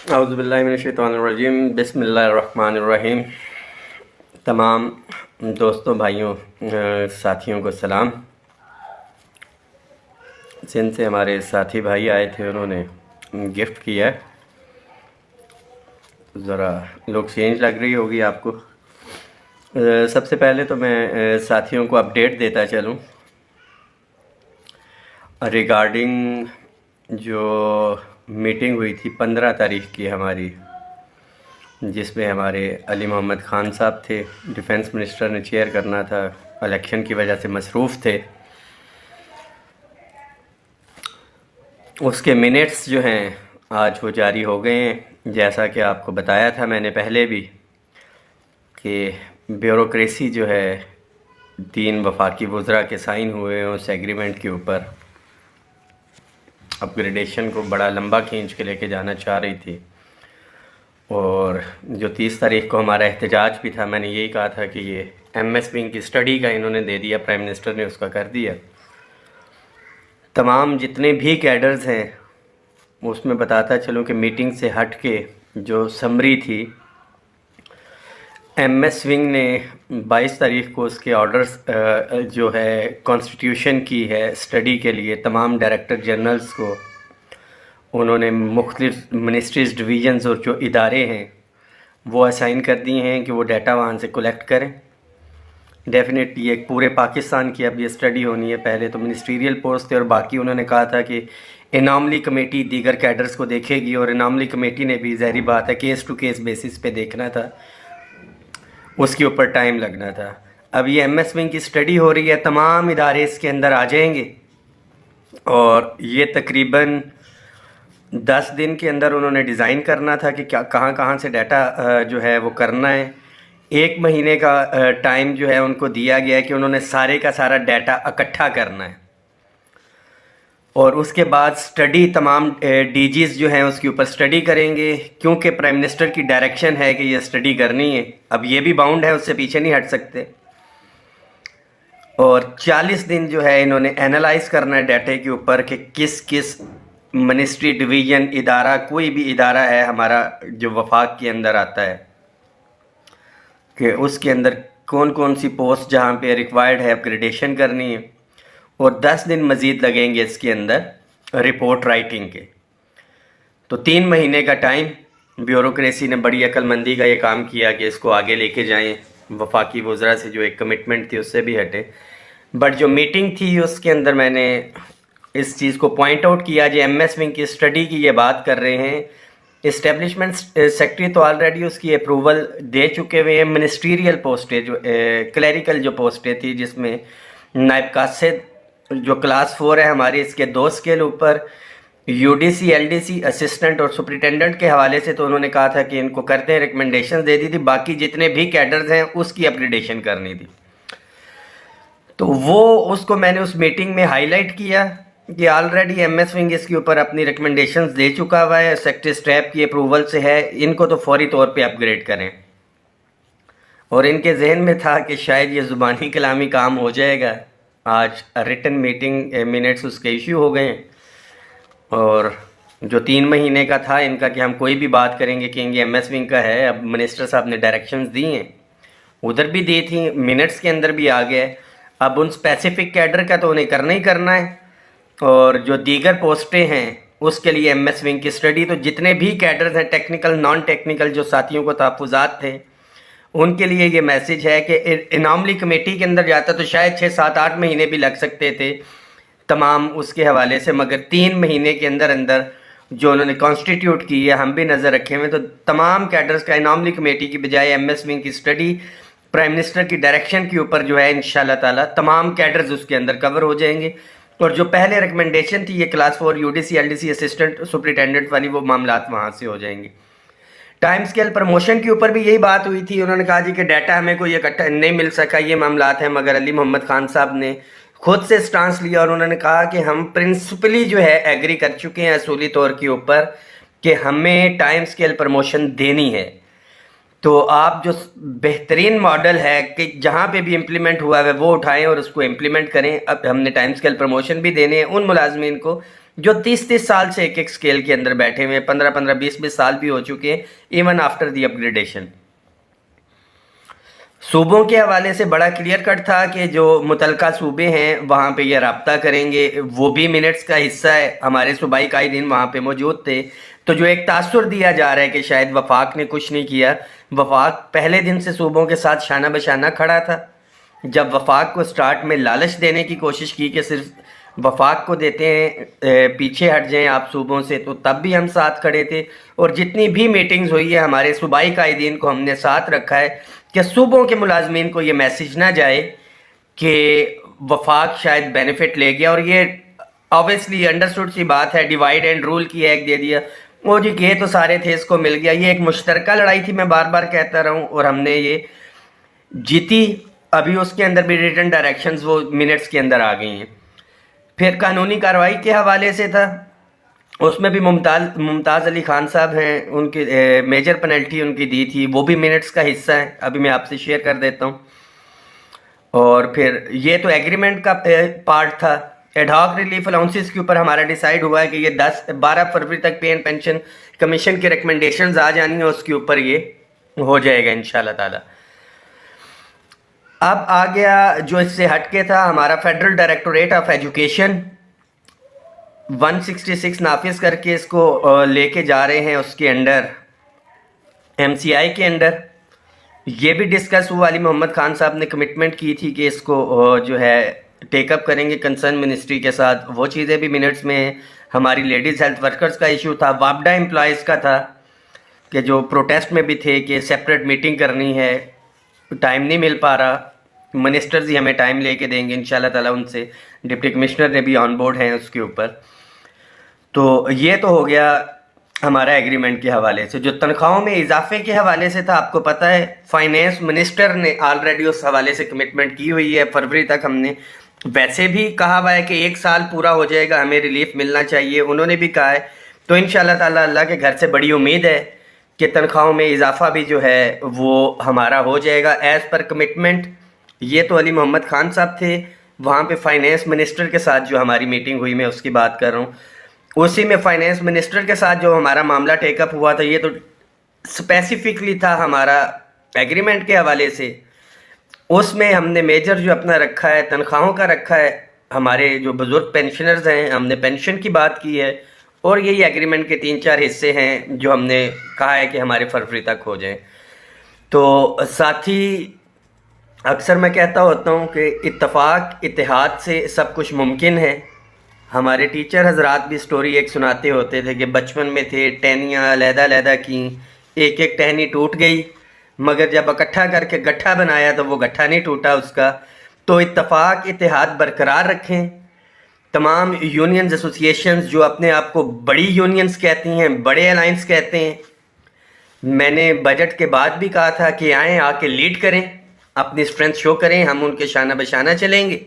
अऊज़ु बिल्लाहि मिनश्शैतानिर्रजीम बिस्मिल्लाहिर्रहमानिर्रहीम। तमाम दोस्तों, भाइयों, साथियों को सलाम। सिंध से हमारे साथी भाई आए थे, उन्होंने गिफ्ट किया है। ज़रा लुक चेंज लग रही होगी आपको। सबसे पहले तो मैं साथियों को अपडेट देता चलूँ रिगार्डिंग जो मीटिंग हुई थी 15 तारीख की हमारी, जिसमें हमारे अली मोहम्मद ख़ान साहब थे। डिफेंस मिनिस्टर ने चेयर करना था, इलेक्शन की वजह से मसरूफ़ थे। उसके मिनट्स जो हैं आज वो जारी हो गए हैं। जैसा कि आपको बताया था मैंने पहले भी कि ब्यूरोक्रेसी जो है 3 वफाकी वज़रा के साइन हुए हैं उस एग्रीमेंट के ऊपर। अपग्रेडेशन को बड़ा लंबा खींच के लेके जाना चाह रही थी, और जो 30 तारीख को हमारा एहतजाज भी था, मैंने यही कहा था कि ये MS विंग की स्टडी का इन्होंने दे दिया, प्राइम मिनिस्टर ने उसका कर दिया। तमाम जितने भी कैडर्स हैं उसमें बताता चलूँ कि मीटिंग से हट के जो समरी थी, MS विंग ने 22 तारीख को उसके ऑर्डर्स जो है कॉन्स्टिट्यूशन की है स्टडी के लिए तमाम डायरेक्टर जनरल्स को उन्होंने मुख्तलिफ मिनिस्ट्रीज़, डिवीज़न्स और जो इदारे हैं वो असाइन कर दिए हैं कि वो डाटा वहाँ से कलेक्ट करें। डेफिनेटली एक पूरे पाकिस्तान की अब ये स्टडी होनी है। पहले तो मिनिस्ट्रियल पोस्ट थे और बाकी उन्होंने कहा था कि इनामली कमेटी दीगर कैडर्स को देखेगी, और इनामली कमेटी ने भी ज़ाहिर बात है केस टू केस बेसिस पे देखना था, उसके ऊपर टाइम लगना था। अब ये MS विंग की स्टडी हो रही है, तमाम इदारे इसके अंदर आ जाएंगे, और ये तकरीबन 10 दिन के अंदर उन्होंने डिज़ाइन करना था कि क्या कहाँ कहाँ से डाटा जो है वो करना है। 1 महीने का टाइम जो है उनको दिया गया है कि उन्होंने सारे का सारा डाटा इकट्ठा करना है, और उसके बाद स्टडी तमाम DGs जो हैं उसके ऊपर स्टडी करेंगे, क्योंकि प्राइम मिनिस्टर की डायरेक्शन है कि ये स्टडी करनी है। अब ये भी बाउंड है, उससे पीछे नहीं हट सकते। और 40 दिन जो है इन्होंने एनालाइज करना है डाटे के ऊपर कि किस किस मिनिस्ट्री, डिवीज़न, इदारा, कोई भी इदारा है हमारा जो वफाक के अंदर आता है कि उसके अंदर कौन कौन सी पोस्ट जहाँ पे रिक्वायर्ड है अपग्रेडेशन करनी है। और 10 दिन मज़ीद लगेंगे इसके अंदर रिपोर्ट राइटिंग के। तो 3 महीने का टाइम ब्यूरोक्रेसी ने बड़ी अक्लमंदी का ये काम किया कि इसको आगे लेके जाएं। वफाकी वज़रा से जो एक कमिटमेंट थी उससे भी हटे। बट जो मीटिंग थी उसके अंदर मैंने इस चीज़ को पॉइंट आउट किया जो MS विंग की स्टडी की ये बात कर रहे हैं। इस्टेब्लिशमेंट सेक्रेटरी तो ऑलरेडी उसकी अप्रूवल दे चुके हुए हैं। मिनिस्ट्रियल पोस्टें जो क्लरिकल जो पोस्टें थी, जिसमें नायब कासिद जो क्लास 4 है हमारी, इसके 2 स्केल ऊपर, UDC, LDC, असिस्टेंट और सुपरिटेंडेंट के हवाले से तो उन्होंने कहा था कि इनको करते हैं, रिकमेंडेशन दे दी थी। बाकी जितने भी कैडर्स हैं उसकी अपग्रेडेशन करनी थी। तो वो उसको मैंने उस मीटिंग में हाईलाइट किया कि ऑलरेडी MS विंग इसके ऊपर अपनी रिकमेंडेशंस दे चुका हुआ है, सेक्रेटरी स्टैफ की अप्रूवल से है, इनको तो फौरी तौर पे अपग्रेड करें। और इनके जहन में था कि शायद ये ज़ुबानी कलामी काम हो जाएगा। आज रिटन मीटिंग मिनट्स उसके इशू हो गए, और जो 3 महीने का था इनका कि हम कोई भी बात करेंगे कि ये MS विंग का है। अब मिनिस्टर साहब ने डायरेक्शंस दी हैं, उधर भी दी थी, मिनट्स के अंदर भी आ गया। अब उन स्पेसिफिक कैडर का तो उन्हें करना ही करना है, और जो दीगर पोस्टें हैं उसके लिए MS विंग की स्टडी। तो जितने भी कैडर्स हैं, टेक्निकल, नॉन टेक्निकल, जो साथियों को तहफ़्फ़ुज़ात थे, उनके लिए ये मैसेज है कि इनामली कमेटी के अंदर जाता तो शायद 6, 7, 8 महीने भी लग सकते थे तमाम उसके हवाले से, मगर 3 महीने के अंदर अंदर जो उन्होंने कॉन्स्टिट्यूट की है, हम भी नज़र रखे हुए। तो तमाम कैडर्स का इनामली कमेटी की बजाय MS विंग की स्टडी प्राइम मिनिस्टर की डायरेक्शन के ऊपर जो है इंशाल्लाह ताला तमाम कैडर्स उसके अंदर कवर हो जाएंगे। और जो पहले रिकमेंडेशन थी ये class 4, UDC, LDC, assistant, superintendent वाली, वो मामलात वहाँ से हो जाएंगे। टाइम स्केल प्रमोशन के ऊपर भी यही बात हुई थी। उन्होंने कहा जी कि डाटा हमें कोई इकट्ठा नहीं मिल सका, ये मामलात हैं, मगर अली मोहम्मद ख़ान साहब ने खुद से स्टांस लिया और उन्होंने कहा कि हम प्रिंसिपली जो है एग्री कर चुके हैं असूली तौर के ऊपर कि हमें टाइम स्केल प्रमोशन देनी है। तो आप जो बेहतरीन मॉडल है कि जहाँ पे भी इम्प्लीमेंट हुआ है वो उठाएं और उसको इम्प्लीमेंट करें। अब हमने टाइम स्केल प्रमोशन भी देने हैं उन मुलाजमीन को जो 30-30 साल से एक स्केल के अंदर बैठे हुए हैं, 15-15, 20-20 साल भी हो चुके हैं, इवन आफ्टर दी अपग्रेडेशन। सूबों के हवाले से बड़ा क्लियर कट था कि जो मुतलका सूबे हैं वहाँ पे ये राब्ता करेंगे, वो भी मिनट्स का हिस्सा है। हमारे सूबाई कायदीन वहाँ पे मौजूद थे। तो जो एक तासुर दिया जा रहा है कि शायद वफाक ने कुछ नहीं किया, वफाक पहले दिन से सूबों के साथ शाना बशाना खड़ा था। जब वफाक को स्टार्ट में लालच देने की कोशिश की कि सिर्फ वफाक को देते हैं, पीछे हट जाएं आप सूबों से, तो तब भी हम साथ खड़े थे। और जितनी भी मीटिंग्स हुई है हमारे सूबाई कायदीन को हमने साथ रखा है कि सूबों के मुलाजमीन को ये मैसेज ना जाए कि वफाक शायद बेनिफिट ले गया। और ये ऑब्वियसली अंडरस्टूड सी बात है, डिवाइड एंड रूल की एक दे दिया, वो जी के तो सारे थे, इसको मिल गया। ये एक मुश्तरका लड़ाई थी, मैं बार बार कहता रहा हूँ, और हमने ये जीती। अभी उसके अंदर भी रिटन डायरेक्शंस वो मिनट्स के अंदर आ गई हैं। फिर कानूनी कार्रवाई के हवाले से था, उसमें भी मुमताज़ अली खान साहब हैं, उनकी मेजर पेनल्टी उनकी दी थी, वो भी मिनट्स का हिस्सा है। अभी मैं आपसे शेयर कर देता हूँ। और फिर ये तो एग्रीमेंट का पार्ट था। एडहॉक रिलीफ अलाउंसेस के ऊपर हमारा डिसाइड हुआ है कि ये 10-12 फरवरी तक पे एंड पेंशन कमीशन की रिकमेंडेशंस आ जानी है, उसके ऊपर ये हो जाएगा इंशाल्लाह ताला। अब आ गया जो इससे हटके था, हमारा फेडरल डायरेक्टोरेट ऑफ एजुकेशन 166 नाफिज करके इसको लेके जा रहे हैं उसके अंडर, MCI के अंडर। ये भी डिस्कस हुआ, अली मोहम्मद खान साहब ने कमिटमेंट की थी कि इसको जो है टेकअप करेंगे कंसर्न मिनिस्ट्री के साथ। वो चीज़ें भी मिनट्स में हैं। हमारी लेडीज़ हेल्थ वर्कर्स का इशू था, वापडा एम्प्लॉयज़ का था कि जो प्रोटेस्ट में भी थे कि सेपरेट मीटिंग करनी है, टाइम नहीं मिल पा रहा, मिनिस्टर्स ही हमें टाइम लेके देंगे इंशाल्लाह ताला उनसे। डिप्टी कमिश्नर ने भी ऑन बोर्ड हैं उसके ऊपर। तो ये तो हो गया हमारा एग्रीमेंट के हवाले से। जो तनख्वाहों में इजाफे के हवाले से था, आपको पता है फाइनेंस मिनिस्टर ने ऑलरेडी उस हवाले से कमिटमेंट की हुई है। फरवरी तक हमने वैसे भी कहा हुआ है कि 1 साल पूरा हो जाएगा, हमें रिलीफ मिलना चाहिए, उन्होंने भी कहा है। तो इंशाल्लाह ताला अल्लाह के घर से बड़ी उम्मीद है कि तनख्वाहों में इजाफा भी जो है वो हमारा हो जाएगा एज़ पर कमिटमेंट। ये तो अली मोहम्मद खान साहब थे, वहाँ पे फाइनेंस मिनिस्टर के साथ जो हमारी मीटिंग हुई, मैं उसकी बात कर रहा हूँ। उसी में फाइनेंस मिनिस्टर के साथ जो हमारा मामला टेकअप हुआ था, ये तो स्पेसिफिकली था हमारा एग्रीमेंट के हवाले से। उसमें हमने मेजर जो अपना रखा है तनख्वाहों का रखा है। हमारे जो बुज़ुर्ग पेंशनर्स हैं, हमने पेंशन की बात की है, और यही एग्रीमेंट के 3-4 हिस्से हैं जो हमने कहा है कि हमारे फरवरी तक हो जाएं। तो साथी अक्सर मैं कहता होता हूँ कि इत्तेफाक इत्तेहाद से सब कुछ मुमकिन है। हमारे टीचर हजरात भी स्टोरी एक सुनाते होते थे कि बचपन में थे, टहनियाँ अलहदा की, एक एक टहनी टूट गई, मगर जब इकट्ठा करके गट्ठा बनाया तो वो गट्ठा नहीं टूटा उसका। तो इत्तेफाक इत्तेहाद बरकरार रखें। तमाम यूनियंस एसोसिएशंस जो अपने आप को बड़ी यूनियंस कहती हैं, बड़े अलाइंस कहते हैं, मैंने बजट के बाद भी कहा था कि आएँ, आके लीड करें, अपनी स्ट्रेंथ शो करें, हम उनके शाना बशाना चलेंगे।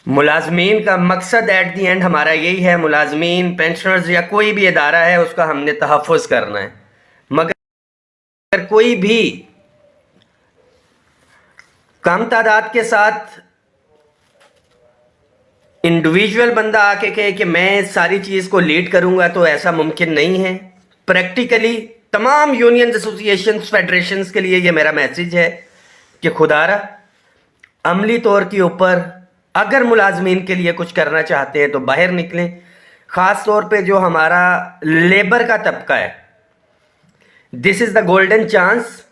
मुलाजमीन का मकसद एट दी एंड हमारा यही है, मुलाजमीन, पेंशनर्स या कोई भी इदारा है उसका हमने तहफ़्फ़ुज़ करना है। मगर कोई भी कम तादाद के साथ इंडिविजुअल बंदा आके कहे कि मैं सारी चीज़ को लीड करूंगा, तो ऐसा मुमकिन नहीं है। प्रैक्टिकली तमाम यूनियन एसोसिएशंस, फेडरेशंस के लिए ये मेरा मैसेज है कि खुदारा अमली तौर के ऊपर अगर मुलाजमीन के लिए कुछ करना चाहते हैं तो बाहर निकलें। ख़ास तौर पे जो हमारा लेबर का तबका है, this is the golden chance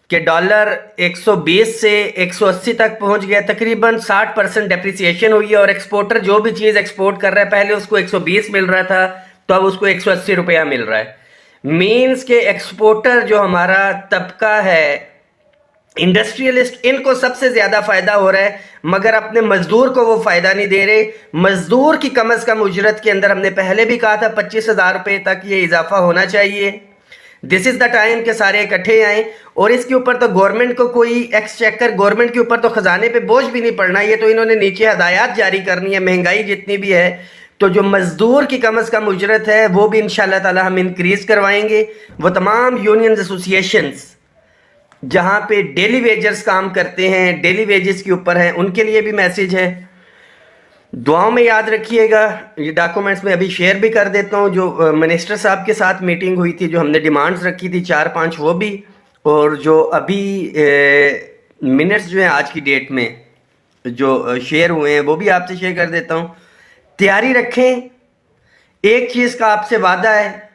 कि डॉलर 120 से 180 तक पहुंच गया, तकरीबन 60% डेप्रिसिएशन हुई है। और एक्सपोर्टर जो भी चीज़ एक्सपोर्ट कर रहा है, पहले उसको 120 मिल रहा था, तो अब उसको 180 रुपया मिल रहा है। मीन्स के एक्सपोर्टर जो हमारा तबका है, इंडस्ट्रियलिस्ट, इनको सबसे ज़्यादा फ़ायदा हो रहा है, मगर अपने मज़दूर को वो फ़ायदा नहीं दे रहे। मज़दूर की कम अज़ कम उजरत के अंदर हमने पहले भी कहा था 25,000 रुपये तक ये इजाफा होना चाहिए। दिस इज़ द टाइम के सारे इकट्ठे आएँ। और इसके ऊपर तो गवर्नमेंट को कोई एक्सचेकर, गवर्नमेंट के ऊपर तो ख़जाने पे बोझ भी नहीं पड़ना, ये तो इन्होंने नीचे हदायत जारी करनी है। महंगाई जितनी भी है, तो जो मज़दूर की कम अज़ कम उजरत है वो भी इंशाल्लाह ताला हम इंक्रीज़ करवाएंगे। वो तमाम यूनियन एसोसिएशंस जहाँ पे डेली वेजर्स काम करते हैं, डेली वेजेस के ऊपर हैं, उनके लिए भी मैसेज है। दुआओं में याद रखिएगा। ये डॉक्यूमेंट्स में अभी शेयर भी कर देता हूँ, जो मिनिस्टर साहब के साथ मीटिंग हुई थी, जो हमने डिमांड्स रखी थी 4-5 वो भी, और जो अभी मिनट्स जो हैं आज की डेट में जो शेयर हुए हैं वो भी आपसे शेयर कर देता हूँ। तैयारी रखें। एक चीज़ का आपसे वादा है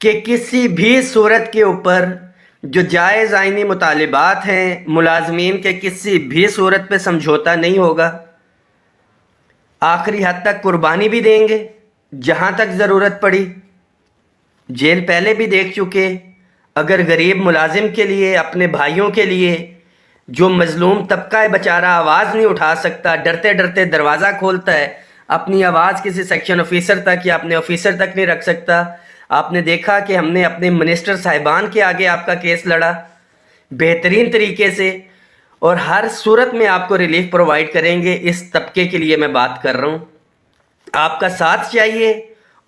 कि किसी भी सूरत के ऊपर जो जायज़ आइनी मुतालिबात हैं मुलाजमीन के, किसी भी सूरत पे समझौता नहीं होगा। आखिरी हद तक कुर्बानी भी देंगे जहाँ तक ज़रूरत पड़ी। जेल पहले भी देख चुके। अगर गरीब मुलाजिम के लिए, अपने भाइयों के लिए, जो मजलूम तबका है बेचारा आवाज़ नहीं उठा सकता, डरते डरते दरवाज़ा खोलता है, अपनी आवाज़ किसी सेक्शन ऑफिसर तक या अपने ऑफिसर तक नहीं रख सकता। आपने देखा कि हमने अपने मिनिस्टर साहिबान के आगे आपका केस लड़ा बेहतरीन तरीके से, और हर सूरत में आपको रिलीफ प्रोवाइड करेंगे। इस तबके के लिए मैं बात कर रहा हूँ। आपका साथ चाहिए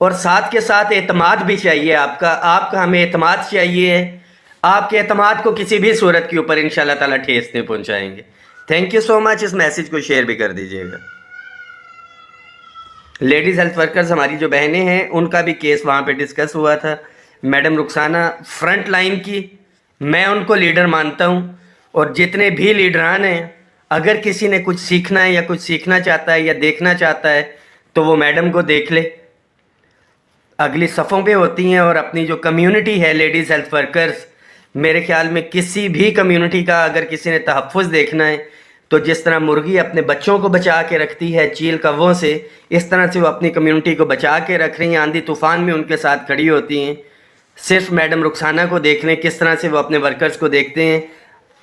और साथ के साथ एतमाद भी चाहिए। आपका हमें एतमाद चाहिए। आपके एतमाद को किसी भी सूरत के ऊपर इंशाल्लाह ताला ठेस नहीं पहुँचाएंगे। Thank you so much. इस मैसेज को शेयर भी कर दीजिएगा। लेडीज़ हेल्थ वर्कर्स हमारी जो बहनें हैं उनका भी केस वहाँ पे डिस्कस हुआ था। मैडम रुखसाना फ्रंट लाइन की, मैं उनको लीडर मानता हूँ, और जितने भी लीडरान हैं, अगर किसी ने कुछ सीखना है या कुछ सीखना चाहता है या देखना चाहता है तो वो मैडम को देख ले। अगली सफ़ों पे होती हैं, और अपनी जो कम्युनिटी है लेडीज़ हेल्थ वर्कर्स, मेरे ख्याल में किसी भी कम्युनिटी का अगर किसी ने तहफ़्फ़ुज़ देखना है तो जिस तरह मुर्गी अपने बच्चों को बचा के रखती है चील कौवों से, इस तरह से वो अपनी कम्युनिटी को बचा के रख रही हैं। आंधी तूफ़ान में उनके साथ खड़ी होती हैं। सिर्फ मैडम रुखसाना को देख लें किस तरह से वो अपने वर्कर्स को देखते हैं।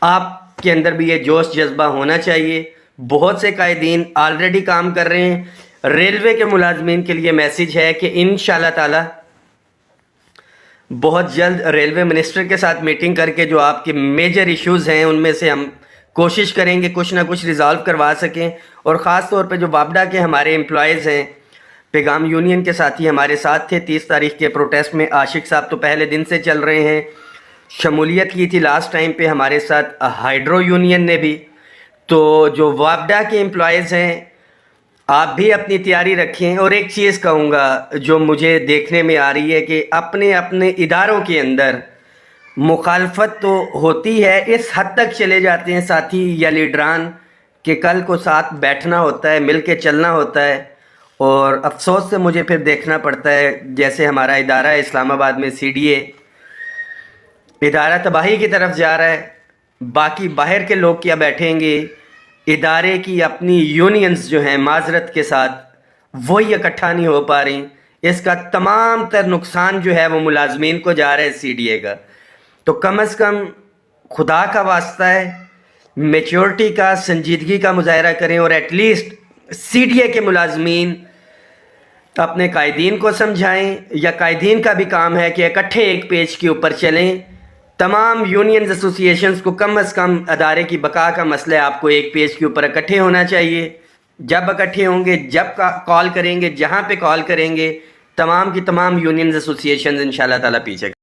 आपके अंदर भी ये जोश जज्बा होना चाहिए। बहुत से कायदीन ऑलरेडी काम कर रहे हैं। रेलवे के मुलाजमीन के लिए मैसेज है कि इंशाल्लाह ताला बहुत जल्द रेलवे मिनिस्टर के साथ मीटिंग करके जो आपके मेजर इश्यूज़ हैं उनमें से हम कोशिश करेंगे कुछ ना कुछ रिज़ॉल्व करवा सकें। और ख़ास तौर पे जो वापडा के हमारे एम्प्लॉयज़ हैं, पैगाम यूनियन के साथी हमारे साथ थे 30 तारीख के प्रोटेस्ट में। आशिक साहब तो पहले दिन से चल रहे हैं, शमूलियत की थी लास्ट टाइम पे हमारे साथ हाइड्रो यूनियन ने भी। तो जो वापडा के एम्प्लॉयज़ हैं, आप भी अपनी तैयारी रखें। और एक चीज़ कहूँगा जो मुझे देखने में आ रही है कि अपने अपने इदारों के अंदर मुखालफत तो होती है, इस हद तक चले जाते हैं साथी या लीडरान कि कल को साथ बैठना होता है, मिल के चलना होता है। और अफसोस से मुझे फिर देखना पड़ता है, जैसे हमारा इदारा है इस्लामाबाद में CDA, इदारा तबाही की तरफ जा रहा है। बाकी बाहर के लोग क्या बैठेंगे, इदारे की अपनी यूनियंस जो हैं माजरत के साथ वही इकट्ठा नहीं हो पा रही। इसका तमाम तर नुकसान जो है वो मुलाजमीन को जा रहा है CDA का। तो कम से कम खुदा का वास्ता है, मेच्योरिटी का, संजीदगी का मुजाहरा करें, और एटलीस्ट CDA के मुलाजमीन अपने कायदीन को समझाएं, या कायदीन का भी काम है कि इकट्ठे एक पेज के ऊपर चलें। तमाम यूनियंस एसोसिएशंस को कम से कम अदारे की बका का मसला है, आपको एक पेज के ऊपर इकट्ठे होना चाहिए। जब इकट्ठे होंगे, जब कॉल करेंगे, जहाँ पे कॉल करेंगे, तमाम की तमाम यूनियंस एसोसिएशंस इंशाल्लाह ताला पीछे